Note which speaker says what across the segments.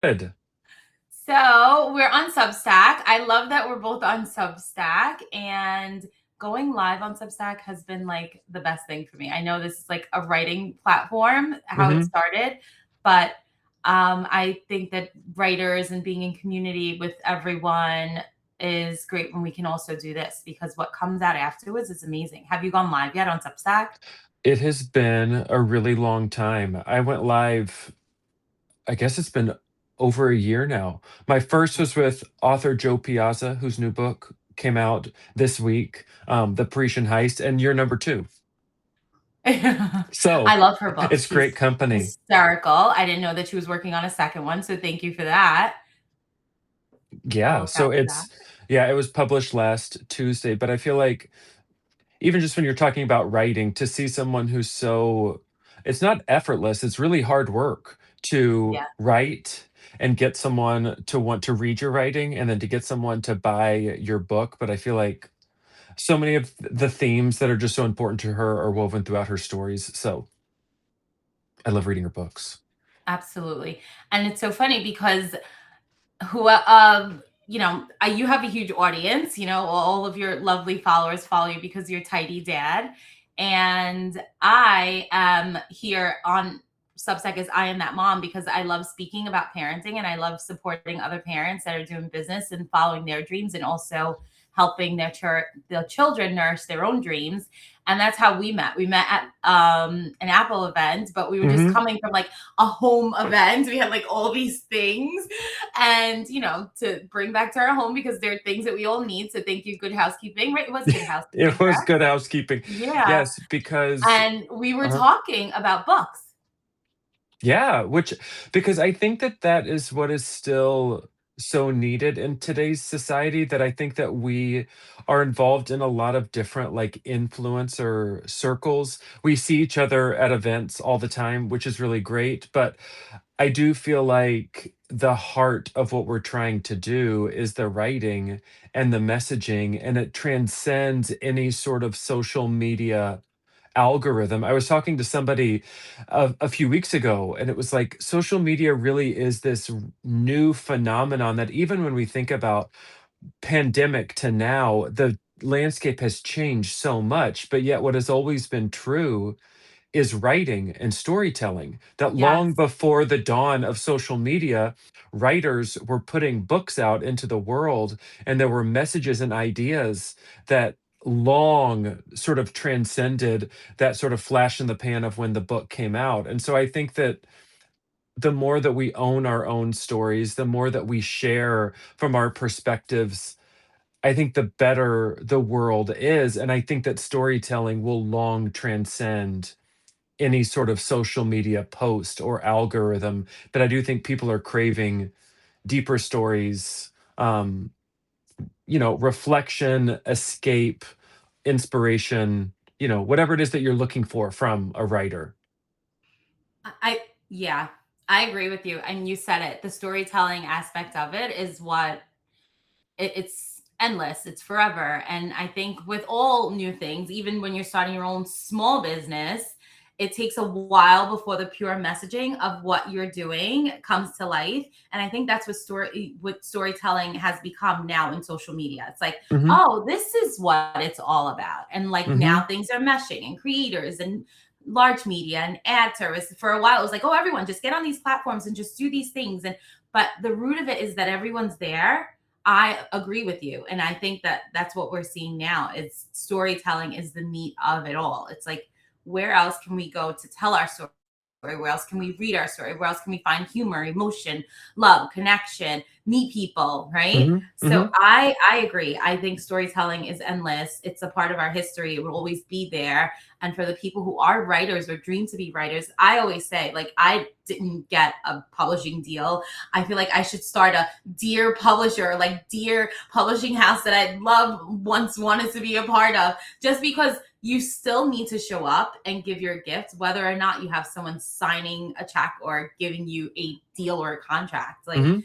Speaker 1: Good.
Speaker 2: So we're on Substack. I love that we're both on Substack, and going live on Substack has been like the best thing for me. I know this is like a writing platform, how it
Speaker 1: Hmm.
Speaker 2: started, but I think that writers and being in community with everyone is great when we can also do this because what comes out afterwards is amazing. Have you gone live yet on Substack?
Speaker 1: It has been a really long time. I went live, I guess it's been over a year now. My first was with author Joe Piazza, whose new book came out this week, The Parisian Heist, and you're number two.
Speaker 2: I
Speaker 1: So
Speaker 2: love her books.
Speaker 1: it's great
Speaker 2: She's
Speaker 1: company.
Speaker 2: hysterical. I didn't know that she was working on a second one, so thank you for that. I'll
Speaker 1: Yeah.
Speaker 2: look out
Speaker 1: So
Speaker 2: for that.
Speaker 1: yeah, it was published last Tuesday, but I feel like even just when you're talking about writing, to see someone who's so, it's not effortless, it's really hard work to
Speaker 2: Yeah.
Speaker 1: write and get someone to want to read your writing and then to get someone to buy your book. But I feel like so many of the themes that are just so important to her are woven throughout her stories. So I love reading her books.
Speaker 2: Absolutely. And it's so funny because you have a huge audience, all of your lovely followers follow you because you're Tidy Dad. And I am here on Substack as I am that mom because I love speaking about parenting and I love supporting other parents that are doing business and following their dreams and also helping the children nurse their own dreams. And that's how we met. We met at an Apple event, but we were just
Speaker 1: Hmm.
Speaker 2: coming from like a home event. We had like all these things and to bring back to our home because there are things that we all need. So thank you, Good Housekeeping. Right? It was Good
Speaker 1: It
Speaker 2: Housekeeping,
Speaker 1: was
Speaker 2: correct?
Speaker 1: good housekeeping.
Speaker 2: Yeah.
Speaker 1: Yes, because
Speaker 2: And we were
Speaker 1: uh,
Speaker 2: talking about books.
Speaker 1: yeah, which, because I think that that is what is still so needed in today's society, that I think that we are involved in a lot of different like influencer circles. We see each other at events all the time, which is really great, but I do feel like the heart of what we're trying to do is the writing and the messaging, and it transcends any sort of social media algorithm. I was talking to somebody a few weeks ago, and it was like social media really is this new phenomenon that even when we think about pandemic to now, the landscape has changed so much. But yet, what has always been true is writing and storytelling. That long
Speaker 2: Yes.
Speaker 1: before the dawn of social media, writers were putting books out into the world, and there were messages and ideas that long sort of transcended that sort of flash in the pan of when the book came out. And so I think that the more that we own our own stories, the more that we share from our perspectives, I think the better the world is. And I think that storytelling will long transcend any sort of social media post or algorithm. But I do think people are craving deeper stories, um, reflection, escape, inspiration, whatever it is that you're looking for from a writer.
Speaker 2: Yeah, I agree with you. And you said it. The storytelling aspect of it is what it's endless, it's forever. And I think with all new things, even when you're starting your own small business, it takes a while before the pure messaging of what you're doing comes to life. And I think that's what storytelling has become now in social media. It's like,
Speaker 1: Hmm.
Speaker 2: oh, this is what it's all about. And like now
Speaker 1: Hmm.
Speaker 2: things are meshing and creators and large media and ad service. For a while it was like, oh, everyone just get on these platforms and just do these things. And but the root of it is that everyone's there. I agree with you. And I think that that's what we're seeing now is storytelling is the meat of it all. It's like, where else can we go to tell our story? Where else can we read our story? Where else can we find humor, emotion, love, connection, meet people, right?
Speaker 1: Hmm.
Speaker 2: So
Speaker 1: Hmm.
Speaker 2: I agree. I think storytelling is endless. It's a part of our history. It will always be there. And for the people who are writers or dream to be writers, I always say, like, I didn't get a publishing deal. I feel like I should start a dear publisher, like dear publishing house that I love once wanted to be a part of, just because you still need to show up and give your gifts, whether or not you have someone signing a check or giving you a deal or a contract. Like
Speaker 1: Hmm.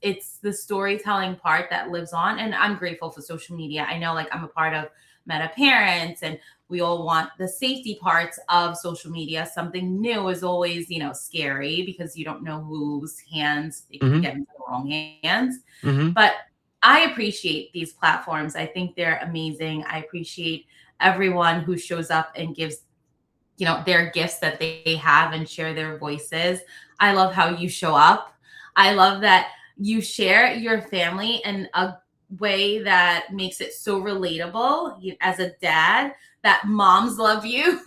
Speaker 2: it's the storytelling part that lives on. And I'm grateful for social media. I know like I'm a part of Meta Parents and We all want the safety parts of social media. Something new is always, scary because you don't know whose hands it could
Speaker 1: Mhm.
Speaker 2: get into the wrong hands.
Speaker 1: Mhm.
Speaker 2: But I appreciate these platforms. I think they're amazing. I appreciate everyone who shows up and gives their gifts that they have and share their voices. I love how you show up. I love that you share your family in a way that makes it so relatable. As a dad, that moms love you,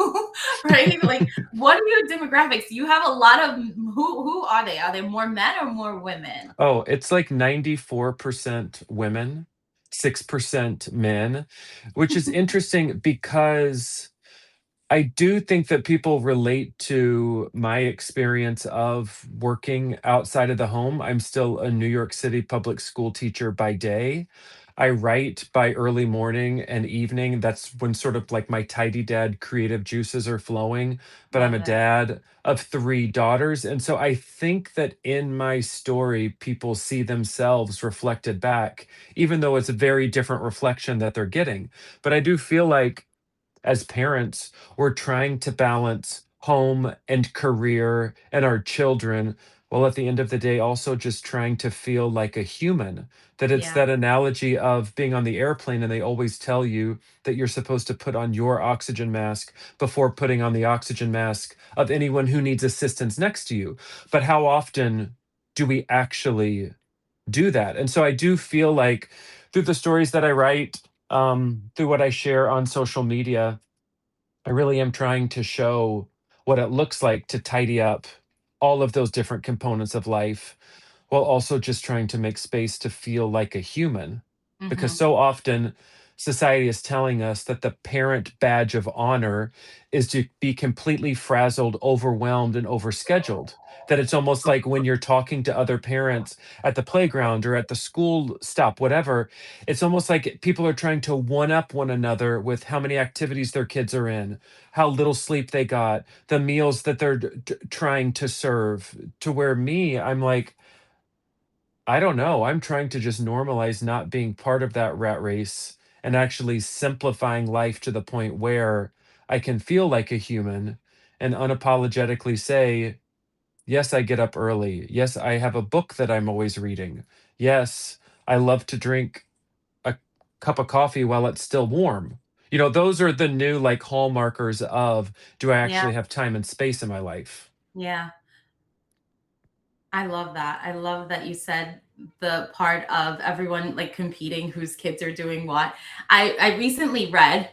Speaker 2: right? Like, what are your demographics? You have a lot of who are they? Are they more men or more women?
Speaker 1: Oh, it's like 94% women, 6% men, which is interesting because I do think that people relate to my experience of working outside of the home. I'm still a New York City public school teacher by day. I write by early morning and evening. That's when sort of like my tidy dad creative juices are flowing. But I'm
Speaker 2: Love
Speaker 1: a
Speaker 2: it.
Speaker 1: dad of three daughters. And so I think that in my story, people see themselves reflected back, even though it's a very different reflection that they're getting. But I do feel like as parents, we're trying to balance home and career and our children, while at the end of the day, also just trying to feel like a human. That it's
Speaker 2: Yeah.
Speaker 1: that analogy of being on the airplane, and they always tell you that you're supposed to put on your oxygen mask before putting on the oxygen mask of anyone who needs assistance next to you. But how often do we actually do that? And so I do feel like through the stories that I write, through what I share on social media, I really am trying to show what it looks like to tidy up all of those different components of life while also just trying to make space to feel like a human. Because
Speaker 2: Hmm.
Speaker 1: so often society is telling us that the parent badge of honor is to be completely frazzled, overwhelmed, and overscheduled. That it's almost like when you're talking to other parents at the playground or at the school stop, whatever, it's almost like people are trying to one up one another with how many activities their kids are in, how little sleep they got, the meals that they're trying to serve. To where me, I'm like, I don't know. I'm trying to just normalize not being part of that rat race and actually simplifying life to the point where I can feel like a human and unapologetically say, yes, I get up early. Yes, I have a book that I'm always reading. Yes, I love to drink a cup of coffee while it's still warm. Those are the new like hallmarkers of, do I
Speaker 2: Yeah.
Speaker 1: actually have time and space in my life?
Speaker 2: Yeah. I love that. I love that you said the part of everyone like competing whose kids are doing what. I recently read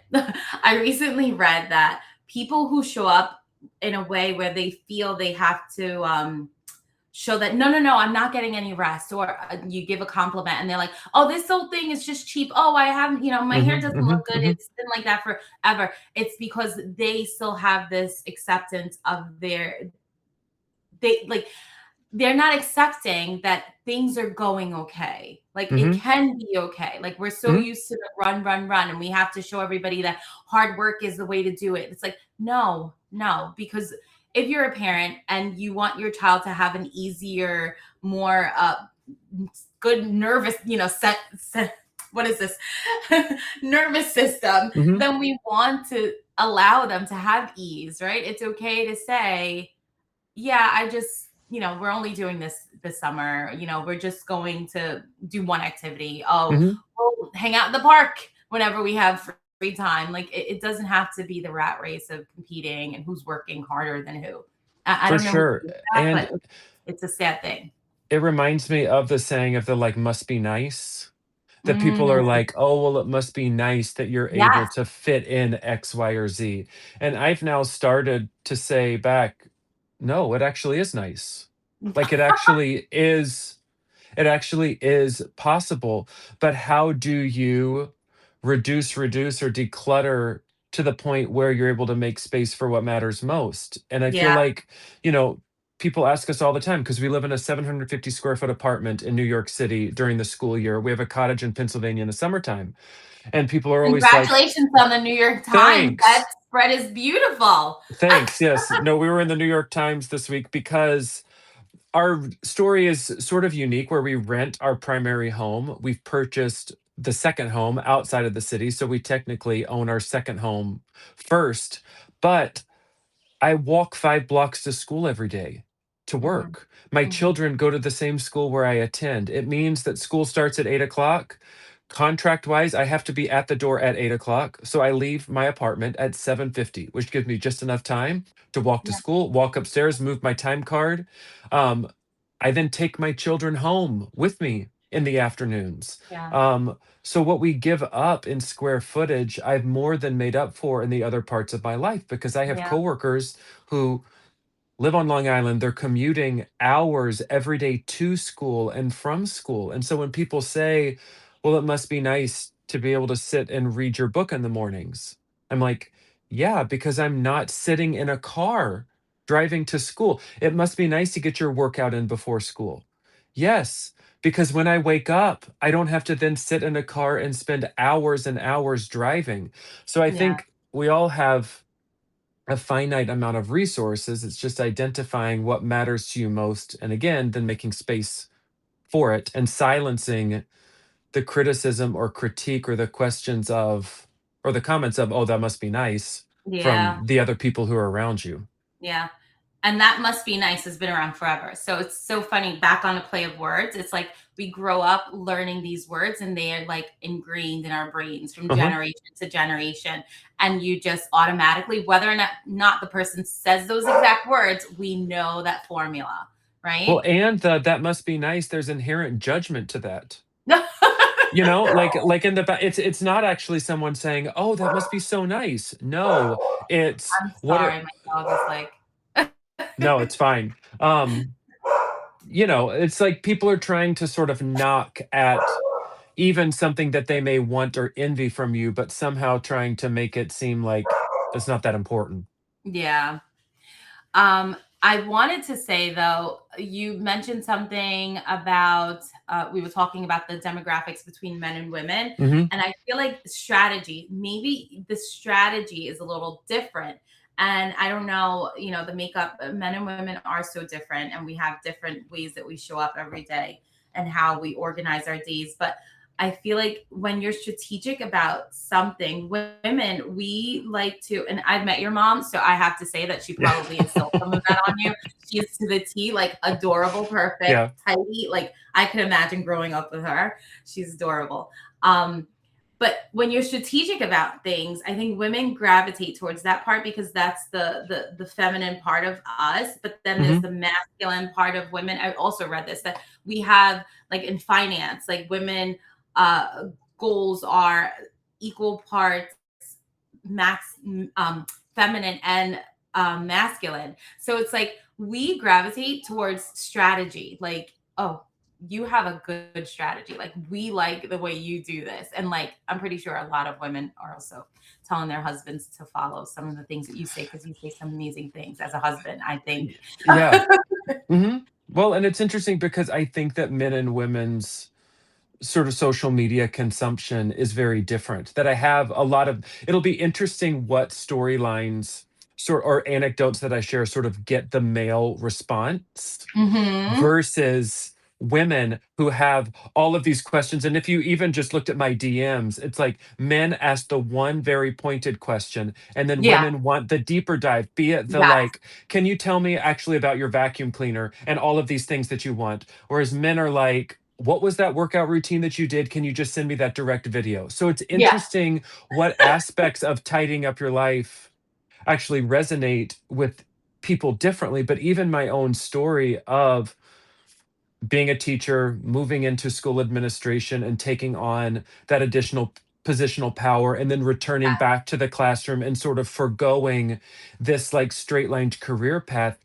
Speaker 2: I recently read that people who show up in a way where they feel they have to show that no, I'm not getting any rest, or you give a compliment and they're like, oh, this whole thing is just cheap. Oh, I haven't, my hair
Speaker 1: Mhm,
Speaker 2: doesn't
Speaker 1: mhm,
Speaker 2: look good.
Speaker 1: mhm,
Speaker 2: It's been like that forever. It's because they still have this acceptance of they like they're not accepting that things are going okay. Like it
Speaker 1: mhm,
Speaker 2: can be okay. Like we're so
Speaker 1: mhm,
Speaker 2: used to the run, run, run, and we have to show everybody that hard work is the way to do it. It's like, no, no, because if you're a parent and you want your child to have an easier, more good nervous, what is this? Nervous system,
Speaker 1: mhm.
Speaker 2: then we want to allow them to have ease, right? It's okay to say, yeah, I just, we're only doing this summer. We're just going to do one activity. Oh,
Speaker 1: Mhm.
Speaker 2: we'll hang out in the park whenever we have free time. Like it doesn't have to be the rat race of competing and who's working harder than who. I
Speaker 1: For
Speaker 2: don't know who
Speaker 1: sure,
Speaker 2: thinks that,
Speaker 1: and
Speaker 2: but it's a sad thing.
Speaker 1: it reminds me of the saying of the, like, "Must be nice," that people are
Speaker 2: Mm,
Speaker 1: like, "Oh, well, it must be nice that you're able
Speaker 2: yes.
Speaker 1: to fit in X, Y, or Z," and I've now started to say back, "No, it actually is nice." Like, it actually is possible, but how do you reduce, or declutter to the point where you're able to make space for what matters most? And I feel
Speaker 2: Yeah.
Speaker 1: like, you know, people ask us all the time because we live in a 750 square foot apartment in New York City during the school year. We have a cottage in Pennsylvania in the summertime. And people are always like,
Speaker 2: Congratulations on the New York Times. That
Speaker 1: thanks.
Speaker 2: spread is beautiful.
Speaker 1: Thanks. Yes. No, we were in the New York Times this week because our story is sort of unique where we rent our primary home. We've purchased the second home outside of the city, so we technically own our second home first, but I walk 5 blocks to school every day to
Speaker 2: Mhm.
Speaker 1: work. My
Speaker 2: Mhm.
Speaker 1: children go to the same school where I attend. It means that school starts at 8 o'clock. Contract wise, I have to be at the door at 8 o'clock. So I leave my apartment at 7:50, which gives me just enough time to walk to
Speaker 2: Yeah.
Speaker 1: school, walk upstairs, move my time card. Um, I then take my children home with me in the afternoons.
Speaker 2: Yeah.
Speaker 1: So what we give up in square footage, I've more than made up for in the other parts of my life because I have
Speaker 2: Yeah.
Speaker 1: coworkers who live on Long Island. They're commuting hours every day to school and from school. And so when people say, well, it must be nice to be able to sit and read your book in the mornings, I'm like, yeah, because I'm not sitting in a car driving to school. It must be nice to get your workout in before school. Yes, because when I wake up, I don't have to then sit in a car and spend hours and hours driving. So I
Speaker 2: Yeah.
Speaker 1: think we all have a finite amount of resources. It's just identifying what matters to you most. And again, then making space for it and silencing the criticism or critique or the questions of, or the comments of, oh, that must be nice from
Speaker 2: Yeah.
Speaker 1: the other people who are around you.
Speaker 2: Yeah. And that must be nice has been around forever. So it's so funny. Back on a play of words, it's like we grow up learning these words and they are like ingrained in our brains from
Speaker 1: Uh-huh.
Speaker 2: generation to generation. And you just automatically, whether or not the person says those exact words, we know that formula,
Speaker 1: Well,
Speaker 2: right?
Speaker 1: and that must be nice. There's inherent judgment to that.
Speaker 2: I'm
Speaker 1: You know, like in the it's not actually someone saying, "Oh, that must be so nice." No, it's what are
Speaker 2: sorry. My dog is like,
Speaker 1: no, it's fine. It's like people are trying to sort of knock at even something that they may want or envy from you, but somehow trying to make it seem like it's not that important.
Speaker 2: yeah. I wanted to say though, you mentioned something about we were talking about the demographics between men and women,
Speaker 1: Mhm,
Speaker 2: and I feel like strategy, maybe the strategy is a little different. And I don't know, the makeup, men and women are so different, and we have different ways that we show up every day and how we organize our days. But I feel like when you're strategic about something, women, we like to, and I've met your mom, so I have to say that she probably instilled some of that on you. She's to the T, like adorable, perfect,
Speaker 1: yeah.
Speaker 2: tidy. Like I could imagine growing up with her. She's adorable. Um, but when you're strategic about things, I think women gravitate towards that part because that's the feminine part of us. But then there's
Speaker 1: Mhm,
Speaker 2: the masculine part of women. I also read this that we have like in finance, like women uh, goals are equal parts max feminine and masculine. So it's like we gravitate towards strategy. Like, oh, you have a good strategy. Like we like the way you do this. And like I'm pretty sure a lot of women are also telling their husbands to follow some of the things that you say because you say some amazing things as a husband, I think.
Speaker 1: y yeah, mhm. Well, and it's interesting because I think that men and women's sort of social media consumption is very different. That I have a lot of it'll be interesting what storylines or anecdotes that I share sort of get the male response
Speaker 2: Hmm.
Speaker 1: versus women who have all of these questions. And if you even just looked at my DMs, it's like men ask the one very pointed question, and then
Speaker 2: Yeah.
Speaker 1: women want the deeper dive, be it the
Speaker 2: Yes.
Speaker 1: like, can you tell me actually about your vacuum cleaner and all of these things that you want? Whereas men are like, what was that workout routine that you did? Can you just send me that direct video? So it's
Speaker 2: Yeah.
Speaker 1: interesting what aspects of tidying up your life actually resonate with people differently. But even my own story of being a teacher, moving into school administration and taking on that additional positional power and then returning back to the classroom and sort of foregoing this like straight lined career path.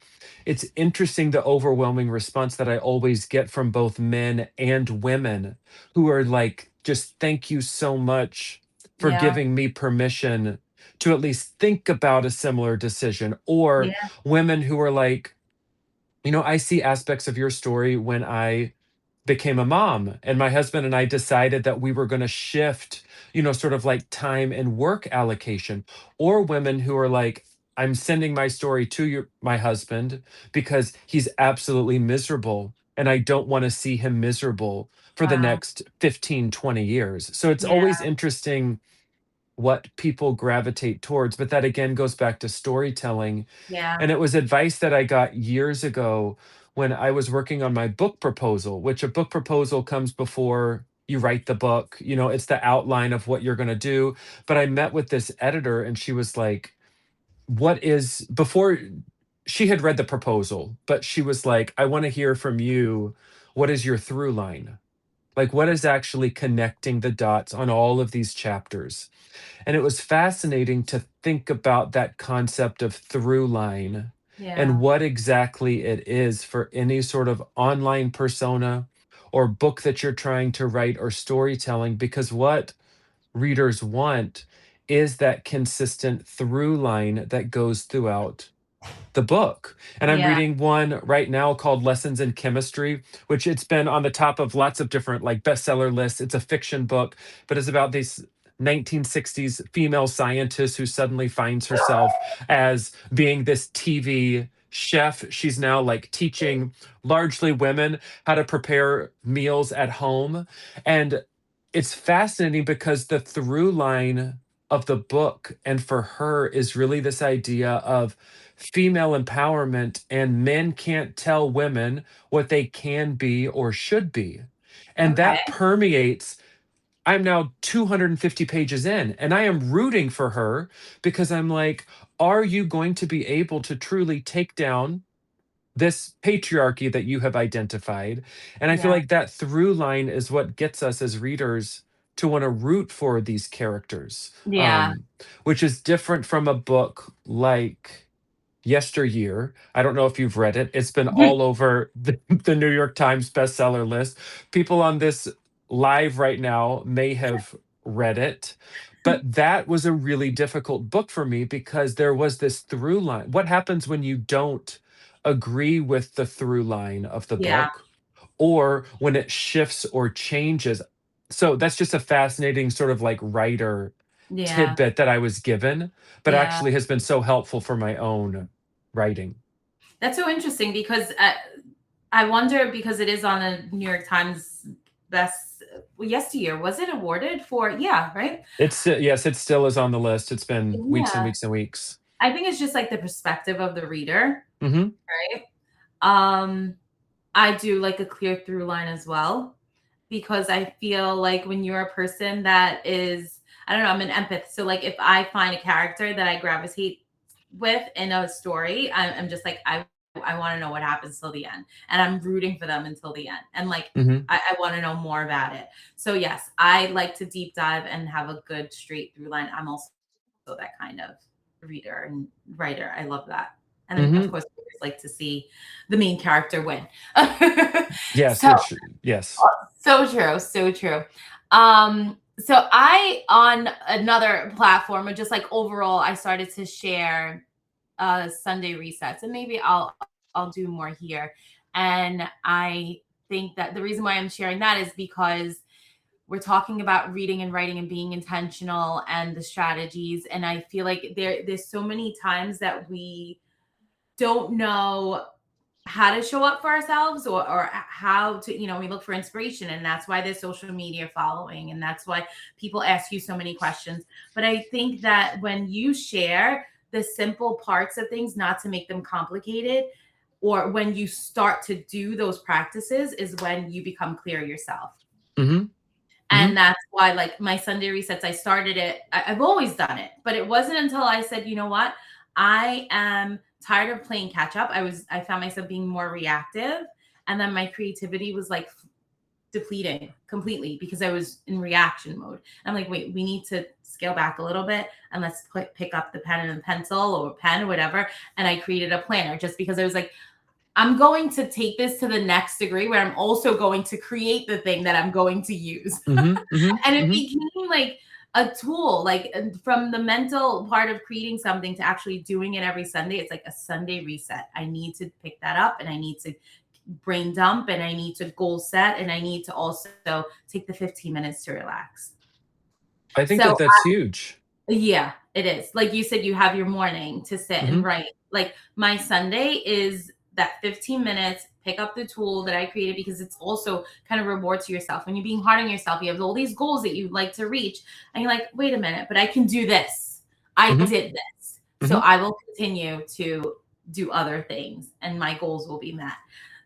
Speaker 1: It's interesting the overwhelming response that I always get from both men and women who are like, just thank you so much for
Speaker 2: Yeah.
Speaker 1: giving me permission to at least think about a similar decision. Or
Speaker 2: Yeah.
Speaker 1: women who are like, I see aspects of your story when I became a mom and my husband and I decided that we were going to shift, sort of like time and work allocation. Or women who are like, I'm sending my story to my husband because he's absolutely miserable and I don't want to see him miserable for the
Speaker 2: Wow.
Speaker 1: next 15, 20 years. So it's
Speaker 2: Yeah.
Speaker 1: always interesting what people gravitate towards, but that again goes back to storytelling.
Speaker 2: Yeah.
Speaker 1: And it was advice that I got years ago when I was working on my book proposal, which a book proposal comes before you write the book. You know, it's the outline of what you're going to do. But I met with this editor and she was like, what is, before she had read the proposal, but she was like, I want to hear from you. What is your through line? Like, what is actually connecting the dots on all of these chapters? And it was fascinating to think about that concept of through line and
Speaker 2: Yeah.
Speaker 1: what exactly it is for any sort of online persona or book that you're trying to write or storytelling, because what readers want is that consistent through line that goes throughout the book. And I'm
Speaker 2: Yeah.
Speaker 1: reading one right now called Lessons in Chemistry, which it's been on the top of lots of different like bestseller lists. It's a fiction book, but it's about these 1960s female scientist who suddenly finds herself as being this TV chef. She's now like teaching largely women how to prepare meals at home. And it's fascinating because the through line of the book and for her is really this idea of female empowerment, and men can't tell women what they can be or should be. And
Speaker 2: Okay.
Speaker 1: that permeates. I'm now 250 pages in, and I am rooting for her because I'm like, are you going to be able to truly take down this patriarchy that you have identified? And I feel
Speaker 2: Yeah.
Speaker 1: like that through line is what gets us as readers to want to root for these characters,
Speaker 2: Yeah.
Speaker 1: which is different from a book like Yesteryear. I don't know if you've read it. It's been all over the New York Times bestseller list. People on this live right now may have read it, but that was a really difficult book for me because there was this through line. What happens when you don't agree with the through line of the
Speaker 2: Yeah.
Speaker 1: book or when it shifts or changes? So that's just a fascinating sort of like writer
Speaker 2: Yeah.
Speaker 1: tidbit that I was given, but
Speaker 2: Yeah.
Speaker 1: actually has been so helpful for my own writing.
Speaker 2: That's so interesting because I wonder because it is on the New York Times best yesteryear. Was it awarded for? Yeah, right.
Speaker 1: It's yes, it still is on the list. It's been weeks and
Speaker 2: Yeah,
Speaker 1: weeks and weeks.
Speaker 2: I think it's just like the perspective of the reader,
Speaker 1: Mhm,
Speaker 2: right? Um, I do like a clear through line as well because I feel like when you're a person that is, I don't know, I'm an empath. So like if I find a character that I gravitate with in a story, I'm just like I want to know what happens till the end, and I'm rooting for them until the end, and like
Speaker 1: mhm.
Speaker 2: I want to know more about it. So yes, I like to deep dive and have a good straight through line. I'm also that kind of reader and writer. I love that. And then of
Speaker 1: Mhm.
Speaker 2: course I always like to see the main character win.
Speaker 1: Yes,
Speaker 2: So
Speaker 1: which yes.
Speaker 2: so true, so true. So I on another platform or just like overall, I started to share Sunday resets, and maybe I'll do more here. And I think that the reason why I'm sharing that is because we're talking about reading and writing and being intentional and the strategies. And I feel like there's so many times that we don't know how to show up for ourselves or how to, we look for inspiration, and that's why there's social media following, and that's why people ask you so many questions. But I think that when you share the simple parts of things, not to make them complicated, or when you start to do those practices is when you become clear yourself.
Speaker 1: Mhm,
Speaker 2: And
Speaker 1: mhm,
Speaker 2: that's why, like my Sunday resets, I started it. I've always done it, but it wasn't until I said, you know what, I am tired of playing catch up. I found myself being more reactive, and then my creativity was like depleting completely because I was in reaction mode. I'm like, wait, we need to scale back a little bit and let's pick up the pen and pencil or pen or whatever. And I created a planner just because I was like, I'm going to take this to the next degree where I'm also going to create the thing that I'm going to use.
Speaker 1: mhm, mhm,
Speaker 2: And it
Speaker 1: mhm.
Speaker 2: became like a tool, like from the mental part of creating something to actually doing it every Sunday. It's like a Sunday reset. I need to pick that up and I need to brain dump and I need to goal set and I need to also take the 15 minutes to relax.
Speaker 1: I think
Speaker 2: So
Speaker 1: that that's huge.
Speaker 2: yeah, it is. Like you said, you have your morning to sit and
Speaker 1: Mhm,
Speaker 2: write. Like my Sunday is that 15 minutes, pick up the tool that I created, because it's also kind of reward to yourself. When you're being hard on yourself, you have all these goals that you'd like to reach, and you're like, wait a minute, but I can do this. I
Speaker 1: Mhm,
Speaker 2: did this. So
Speaker 1: mhm.
Speaker 2: I will continue to do other things and my goals will be met.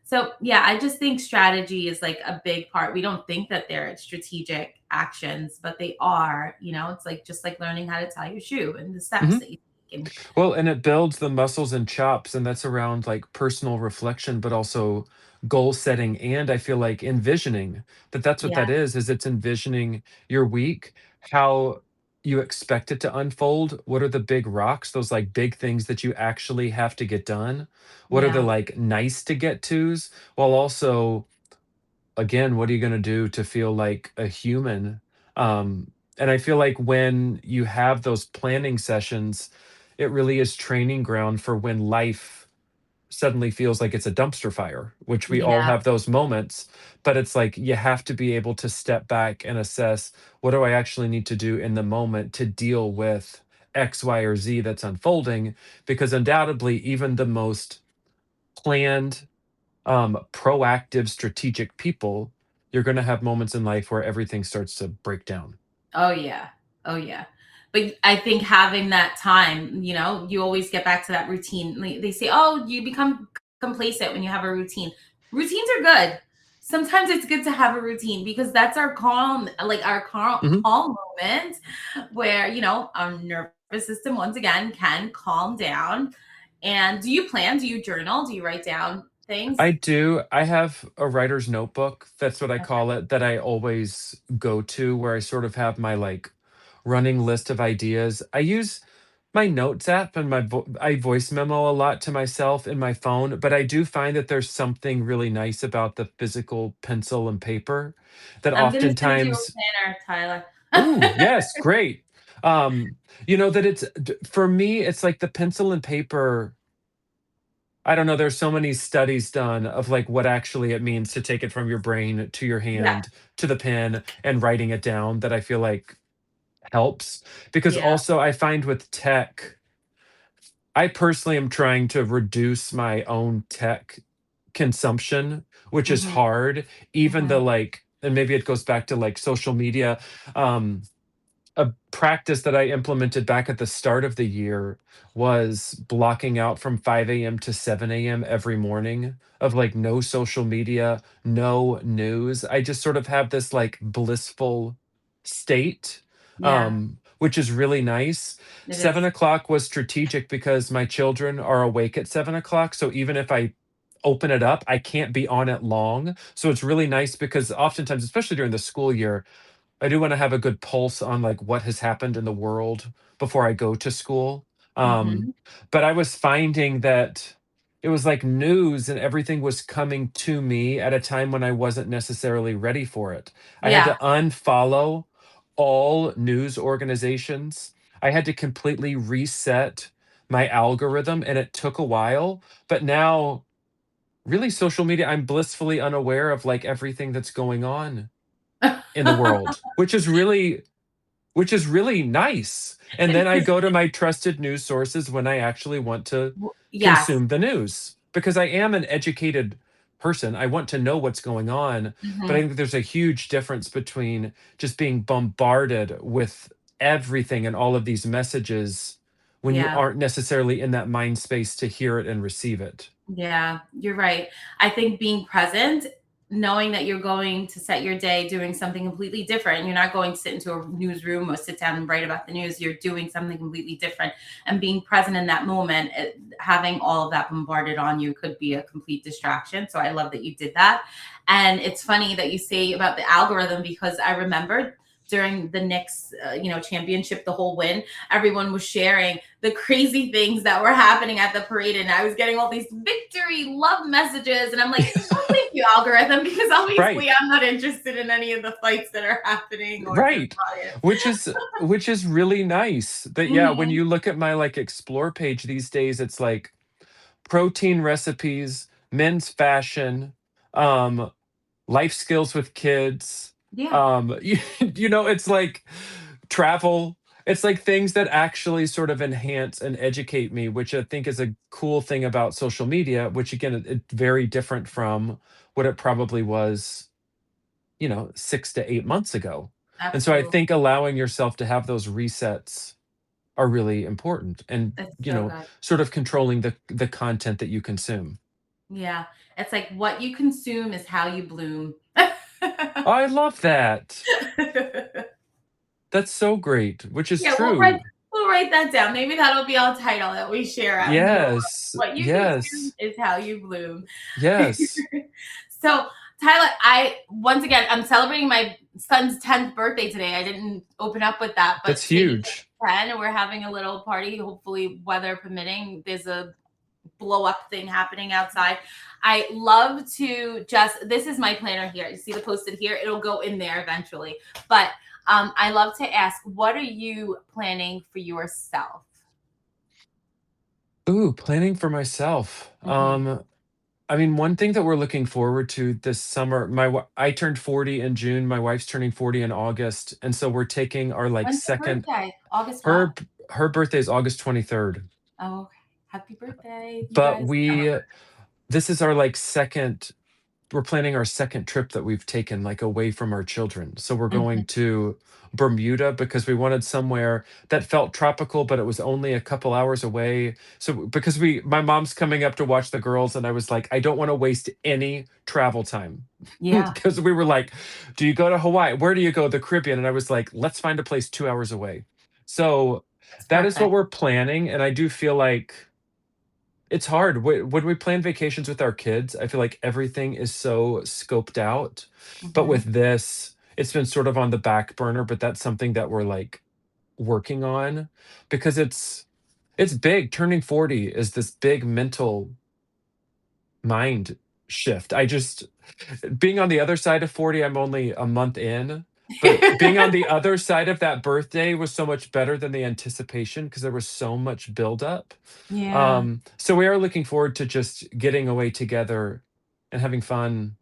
Speaker 2: So yeah, I just think strategy is like a big part. We don't think that they're strategic actions, but they are. It's like just like learning how to tie your shoe and the steps
Speaker 1: Mhm.
Speaker 2: that you take. And
Speaker 1: Well, and it builds the muscles and chops, and that's around like personal reflection, but also goal setting. And I feel like envisioning that that's what
Speaker 2: yeah,
Speaker 1: that is it's envisioning your week, how you expect it to unfold. What are the big rocks, those like big things that you actually have to get done? What are the
Speaker 2: yeah,
Speaker 1: like nice to get tos? While also, again, what are you going to do to feel like a human? And I feel like when you have those planning sessions, it really is training ground for when life suddenly feels like it's a dumpster fire, which we all
Speaker 2: yeah.
Speaker 1: have those moments. But it's like you have to be able to step back and assess, what do I actually need to do in the moment to deal with X, Y, or Z that's unfolding? Because undoubtedly, even the most planned, proactive, strategic people, you're going to have moments in life where everything starts to break down.
Speaker 2: Oh yeah. Oh yeah. But I think having that time, you always get back to that routine. Like, they say, "Oh, you become complacent when you have a routine." Routines are good. Sometimes it's good to have a routine because that's our calm, like our
Speaker 1: Mhm.
Speaker 2: calm moment where, our nervous system once again can calm down. And do you plan? Do you journal? Do you write down things?
Speaker 1: I do. I have a writer's notebook. That's what I call it, that I always go to, where I sort of have my like running list of ideas. I use my notes app and I voice memo a lot to myself in my phone, but I do find that there's something really nice about the physical pencil and paper that
Speaker 2: I'm gonna send you a
Speaker 1: oftentimes.
Speaker 2: planner, Tyler.
Speaker 1: Ooh, yes, great. Um, that for me, it's like the pencil and paper. I don't know, there's so many studies done of, like, what actually it means to take it from your brain to your
Speaker 2: Yeah,
Speaker 1: hand to the pen and writing it down, that I feel like helps. Because
Speaker 2: yeah.
Speaker 1: also I find with tech, I personally am trying to reduce my own tech consumption, which is
Speaker 2: Mhm,
Speaker 1: hard, even
Speaker 2: mhm.
Speaker 1: though, like, and maybe it goes back to, like, social media. um a practice that I implemented back at the start of the year was blocking out from 5 a.m. to 7 a.m. every morning of like no social media, no news. I just sort of have this like blissful state,
Speaker 2: Yeah,
Speaker 1: which is really nice.
Speaker 2: it
Speaker 1: Seven
Speaker 2: is.
Speaker 1: o'clock was strategic because my children are awake at 7 o'clock. So even if I open it up, I can't be on it long. So it's really nice because oftentimes, especially during the school year, I do wanna have a good pulse on, like, what has happened in the world before I go to school.
Speaker 2: Mhm.
Speaker 1: But I was finding that it was like news and everything was coming to me at a time when I wasn't necessarily ready for it. I had
Speaker 2: Yeah.
Speaker 1: to unfollow all news organizations. I had to completely reset my algorithm, and it took a while, but now, really, social media, I'm blissfully unaware of, like, everything that's going on in the world, which is really nice. And then I
Speaker 2: Because
Speaker 1: go to my trusted news sources when I actually want to
Speaker 2: yes.
Speaker 1: consume the news, because I am an educated person. I want to know what's going on, but I
Speaker 2: Mhm.
Speaker 1: think there's a huge difference between just being bombarded with everything and all of these messages when you
Speaker 2: Yeah.
Speaker 1: aren't necessarily in that mind space to hear it and receive it.
Speaker 2: Yeah, you're right. I think being present, knowing that you're going to set your day doing something completely different. You're not going to sit into a newsroom or sit down and write about the news. You're doing something completely different. And being present in that moment, having all of that bombarded on you could be a complete distraction. So I love that you did that. And it's funny that you say about the algorithm, because I remember during the Knicks, championship, the whole win, everyone was sharing the crazy things that were happening at the parade, and I was getting all these victory love messages, and I'm like, oh, thank you, algorithm, because
Speaker 1: Right.
Speaker 2: obviously I'm not interested in any of the fights that are happening or the
Speaker 1: Right.
Speaker 2: riots.
Speaker 1: Which is really nice. That, yeah, when
Speaker 2: Mhm.
Speaker 1: you look at my, like, explore page these days, it's like protein recipes, men's fashion, um, life skills with kids,
Speaker 2: Yeah.
Speaker 1: it's like travel. it's like things that actually sort of enhance and educate me, which I think is a cool thing about social media, which again, it's very different from what it probably was, 6 to 8 months ago. And so I
Speaker 2: Absolutely.
Speaker 1: think allowing yourself to have those resets are really important and,
Speaker 2: It's so good.
Speaker 1: sort of controlling the content that you consume.
Speaker 2: Yeah. It's like what you consume is how you bloom.
Speaker 1: I love that. That's so great, which is
Speaker 2: Yeah,
Speaker 1: true.
Speaker 2: we'll write that down. Maybe that'll be our title that we share out in the world.
Speaker 1: Yes.
Speaker 2: What you consume
Speaker 1: Yes.
Speaker 2: is how you bloom.
Speaker 1: Yes.
Speaker 2: So, Tyler, I once again I'm celebrating my son's 10th birthday today. I didn't open up with that, but
Speaker 1: That's
Speaker 2: today he
Speaker 1: huge.
Speaker 2: turns 10 and we're having a little party, hopefully weather permitting. There's a blow up thing happening outside. I love to just, this is my planner here. You see the post-it here? It'll go in there eventually. But I love to ask, what are you planning for yourself?
Speaker 1: Ooh, planning for myself.
Speaker 2: Hmm.
Speaker 1: I mean, one thing that we're looking forward to this summer, I turned 40 in June, my wife's turning 40 in August, and so we're taking our, like,
Speaker 2: When's your
Speaker 1: second
Speaker 2: birthday? August what?
Speaker 1: her her birthday is August 23rd,
Speaker 2: Oh, okay. Happy birthday, you
Speaker 1: but
Speaker 2: guys.
Speaker 1: we this is our, like, second we're planning our second trip that we've taken, like, away from our children. So we're
Speaker 2: Mhm.
Speaker 1: going to Bermuda because we wanted somewhere that felt tropical, but it was only a couple hours away. So because my mom's coming up to watch the girls, and I was like, I don't want to waste any travel time.
Speaker 2: Yeah,
Speaker 1: Because we were like, do you go to Hawaii? Where do you go? The Caribbean. And I was like, let's find a place 2 hours away. So
Speaker 2: that's
Speaker 1: that is what
Speaker 2: perfect.
Speaker 1: we're planning. And I do feel like it's hard. When we plan vacations with our kids, I feel like everything is so scoped out. But
Speaker 2: Hmm.
Speaker 1: with this, it's been sort of on the back burner, but that's something that we're like working on because it's big. Turning 40 is this big mental mind shift. I just being on the other side of 40, I'm only a month in, but being on the other side of that birthday was so much better than the anticipation because there was so much buildup.
Speaker 2: Yeah,
Speaker 1: So we are looking forward to just getting away together and having fun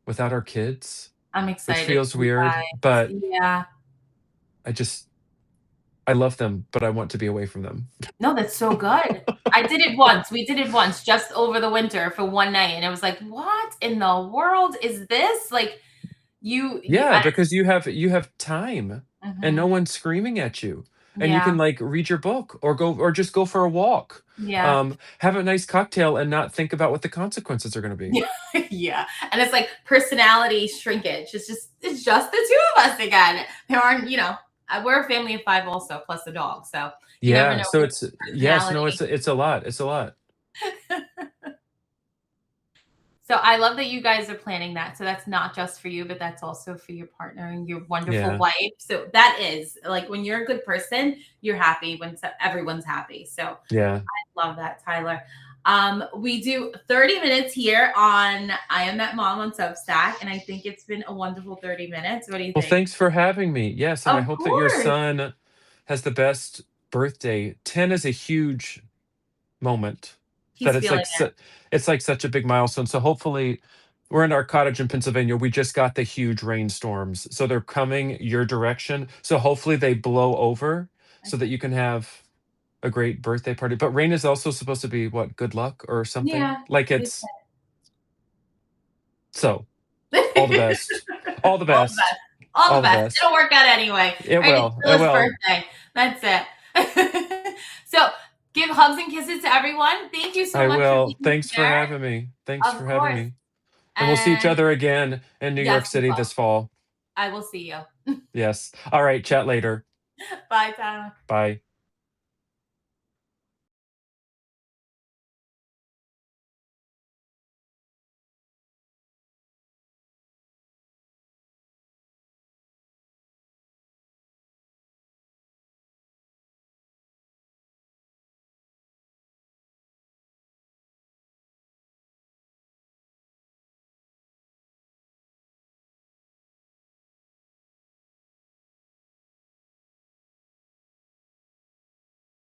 Speaker 1: without our kids,
Speaker 2: I'm
Speaker 1: which
Speaker 2: excited
Speaker 1: feels
Speaker 2: for you
Speaker 1: weird,
Speaker 2: guys.
Speaker 1: but
Speaker 2: Yeah.
Speaker 1: I just I love them, but I want to be away from them.
Speaker 2: No, that's so good. I did it once. We did it once just over the winter for one night. And it was like, what in the world is this? Like
Speaker 1: Yeah, because you have time and no
Speaker 2: mhm.
Speaker 1: one's screaming at you. And you can
Speaker 2: Yeah.
Speaker 1: like read your book or just go for a walk.
Speaker 2: Yeah.
Speaker 1: Have a nice cocktail and not think about what the consequences are going to be.
Speaker 2: Yeah. Yeah. And it's like personality shrinkage. It's just the two of us again. There aren't, we're a family of five also, plus the dog. So you never
Speaker 1: Yeah,
Speaker 2: know
Speaker 1: so
Speaker 2: which
Speaker 1: it's yes, no,
Speaker 2: personality.
Speaker 1: it's a lot. It's a lot.
Speaker 2: So I love that you guys are planning that. So that's not just for you, but that's also for your partner and your wonderful
Speaker 1: Yeah.
Speaker 2: wife. So that is like when you're a good person, you're happy when everyone's happy. So
Speaker 1: Yeah.
Speaker 2: love that, Tyler. We do 30 minutes here on I Am That Mom on Substack, and I think it's been a wonderful 30 minutes. What do you
Speaker 1: Well,
Speaker 2: think?
Speaker 1: thanks for having me. Yes, and I
Speaker 2: Of
Speaker 1: hope that your
Speaker 2: course.
Speaker 1: son has the best birthday. 10 is a huge moment that
Speaker 2: He's feeling it.
Speaker 1: it's like such a big milestone. So hopefully we're in our cottage in Pennsylvania. We just got the huge rainstorms. So they're coming your direction. So hopefully they blow over so that you can have a great birthday party. But rain is also supposed to be what, good luck or something?
Speaker 2: Yeah.
Speaker 1: Like
Speaker 2: They
Speaker 1: it's so all the best. All the
Speaker 2: All the best.
Speaker 1: best.
Speaker 2: All the
Speaker 1: All the
Speaker 2: best.
Speaker 1: best.
Speaker 2: It'll work out anyway.
Speaker 1: It
Speaker 2: Right? It's
Speaker 1: will. It
Speaker 2: still his
Speaker 1: will.
Speaker 2: birthday. That's it. So give hugs and kisses to everyone. Thank you so
Speaker 1: I
Speaker 2: much for
Speaker 1: will.
Speaker 2: being
Speaker 1: Thanks for
Speaker 2: here.
Speaker 1: having me. Thanks
Speaker 2: Of
Speaker 1: for having
Speaker 2: course.
Speaker 1: me. And we'll see each
Speaker 2: And
Speaker 1: other again in New York
Speaker 2: yes, we
Speaker 1: City
Speaker 2: will.
Speaker 1: this fall.
Speaker 2: I will see you.
Speaker 1: Yes. All right. Chat later.
Speaker 2: Bye, Tyler.
Speaker 1: Bye.